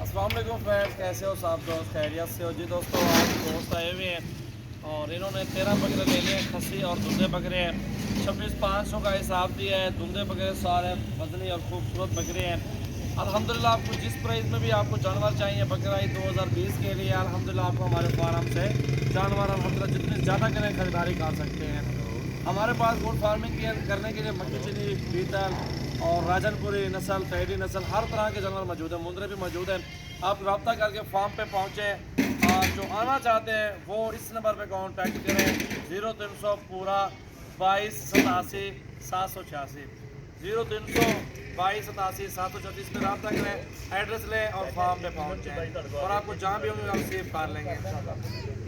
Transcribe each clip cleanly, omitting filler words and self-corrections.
अस्सलाम वालेकुम फ्रेंड्स, कैसे हो सब दोस्त? खैरियत से हो जी दोस्तों। आज दोस्त आए हुए हैं और इन्होंने 13 बकरे ले लिए हैं, खस्सी और धुंधे बकरे हैं। 26,500 का हिसाब दिया है। धुंधे बकरे सारे वजनी और खूबसूरत बकरे हैं। अल्हम्दुलिल्लाह आपको जिस प्राइस में भी आपको जानवर चाहिए बकरा ईद 2020 के लिए अल्हम्दुलिल्लाह आपको हमारे फार्म से जानवर अल्हम्दुलिल्लाह जितनी ज़्यादा करें खरीदारी कर सकते हैं। हमारे पास गोट फार्मिंग करने के लिए मक्की चीनी, बीतल और राजनपुरी नस्ल, तहरी नस्ल, हर तरह के जानवर मौजूद हैं। मुंदरे भी मौजूद हैं। आप रब्ता करके फार्म पे पहुँचें और जो आना चाहते हैं वो इस नंबर पे कांटेक्ट करें 0300 पूरा 2287 786 0300 2287 पे रब्ता करें, एड्रेस लें और फार्म पे पहुँचें और आपको जहाँ भी होंगे हम रिसीव कर लेंगे इंशाल्लाह।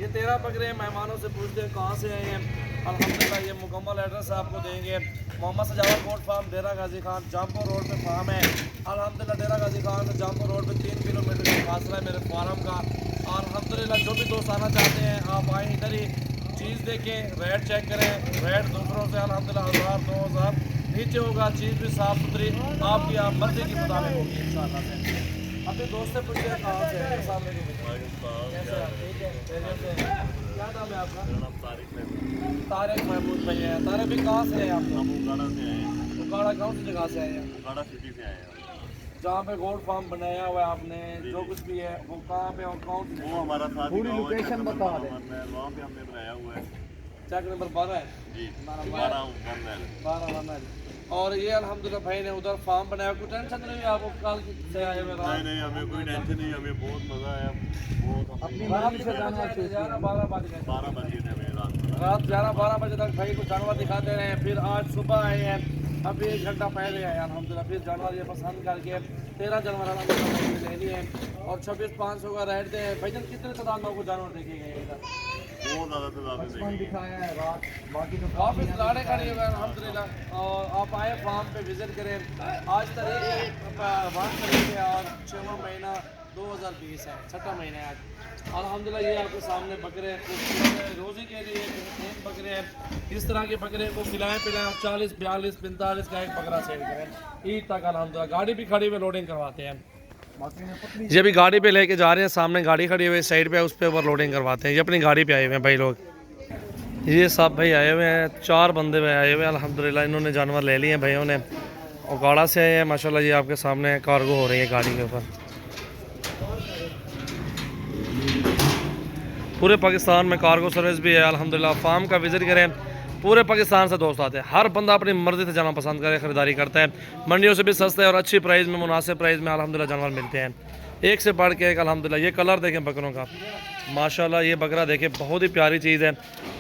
ये 13 बकरे मेहमानों से पूछते हैं कहाँ से आए हैं। अल्हम्दुलिल्लाह ये मुकम्मल एड्रेस आपको देंगे। मोहम्मद सजावत गोट फार्म, डेरा गाजी खान, जामपुर रोड पे फार्म है। अल्हम्दुलिल्लाह डेरा गाजी खान से जामपुर रोड पे 3 किलोमीटर का फासला है मेरे फार्म का। और अल्हम्दुलिल्लाह जो भी दोस्त आना चाहते हैं आप आएँ, इधर ही चीज़ देखें, रेट चेक करें। रेट दूसरों से अल्हम्दुलिल्लाह 1000 2000 नीचे होगा। चीज़ भी साफ़ सुथरी आपकी आप मर्जी के मुताबिक होगी इंशाल्लाह से। अपने दोस्त से पूछते हैं कहाँ से है। कैसे हैं? ठीक है, खैरियत से हैं? क्या नाम है आपका? तारिक महमूद भाई है। तारिक भी कहाँ से है आप? हम उगाड़ा से आए हैं। उकाड़ा कौन सी जगह से आए हैं? उगाड़ा सिटी से आए हैं। जहाँ पे गोल्ड फार्म बनाया हुआ है आपने, जो कुछ भी है वो कहाँ पे और कौन सी? वो हमारा साथ पूरी लोकेशन बता दें। वहाँ पे हमने बनाया हुआ है चेक नंबर 12 है। जी। 12 और ये अल्हम्दुलिल्लाह भाई ने उधर फार्म बनाया। कोई टेंशन नहीं हुई आपको कल से आए हुए? नहीं नहीं, हमें कोई टेंशन नहीं, हमें बहुत मज़ा आया। बहुत अपनी रात मर्जी से जानवर चूज किया। 12 बज गए। 12 बजे थे हमें रात 11-12 बजे तक भाई को जानवर दिखाते रहे। फिर आज सुबह आए हैं, अभी 1 घंटा पहले आए अल्हम्दुलिल्लाह। फिर जानवर ये पसंद करके 13 जानवर अल्हम्दुलिल्लाह ले लिए हैं और 26,500 का रेट दे। भाईजान कितने तादाद में आपको जानवर देखे गए इधर? बहुत ज़्यादा तादाद में 55 दिखाया है रात, बाकी तो काफ़ी लाड़े खड़ी हुए हैं अल्हम्दुलिल्लाह। और आप आए फार्म पे विज़िट करें। आज तारीख 1 तारीख है और 6वां महीना 2020 है, 6वां महीना है आज। अल्हम्दुलिल्लाह ये आपके सामने बकरे खूबसूरत है। रोज़ी के लिए बेहतरीन बकरे हैं। इस तरह के बकरे को खिलाएँ पिलाएँ और 40 42 45 का एक बकरा सेल करें ईद तक अल्हम्दुलिल्लाह। गाड़ी भी खड़ी हुई लोडिंग करवाते हैं। ये भी गाड़ी पे लेके जा रहे हैं, सामने गाड़ी खड़ी हुई है साइड पे, उस पे ऊपर लोडिंग करवाते हैं। ये अपनी गाड़ी पे आए हुए हैं भाई लोग। ये सब भाई आए हुए हैं, 4 बंदे में आए हुए हैं अल्हम्दुलिल्लाह। इन्होंने जानवर ले लिए हैं भाइयों ने। उगाड़ा से आए हैं माशाल्लाह। ये आपके सामने कार्गो हो रही है गाड़ी के ऊपर। पूरे पाकिस्तान में कार्गो सर्विस भी है अल्हम्दुलिल्लाह। फार्म का विज़िट करें, पूरे पाकिस्तान से दोस्त आते हैं। हर बंदा अपनी मर्ज़ी से जाना पसंद करे, ख़रीदारी करता है। मंडियों से भी सस्ते और अच्छी प्राइस में, मुनासिब प्राइस में अल्हम्दुलिल्लाह जानवर मिलते हैं। एक से बढ़ के एक अल्हम्दुलिल्लाह। ये कलर देखें बकरों का माशाल्लाह। ये बकरा देखें, बहुत ही प्यारी चीज़ है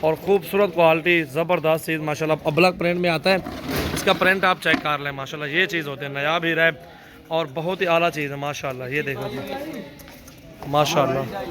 और खूबसूरत क्वालिटी, ज़बरदस्त चीज़ माशाल्लाह। ब्लैक प्रिंट में आता है, इसका प्रिंट आप चेक कर लें माशाल्लाह। ये चीज़ होते हैं, नायाब हीरा है और बहुत ही आला चीज़ है माशाल्लाह। ये देखो जी माशाल्लाह।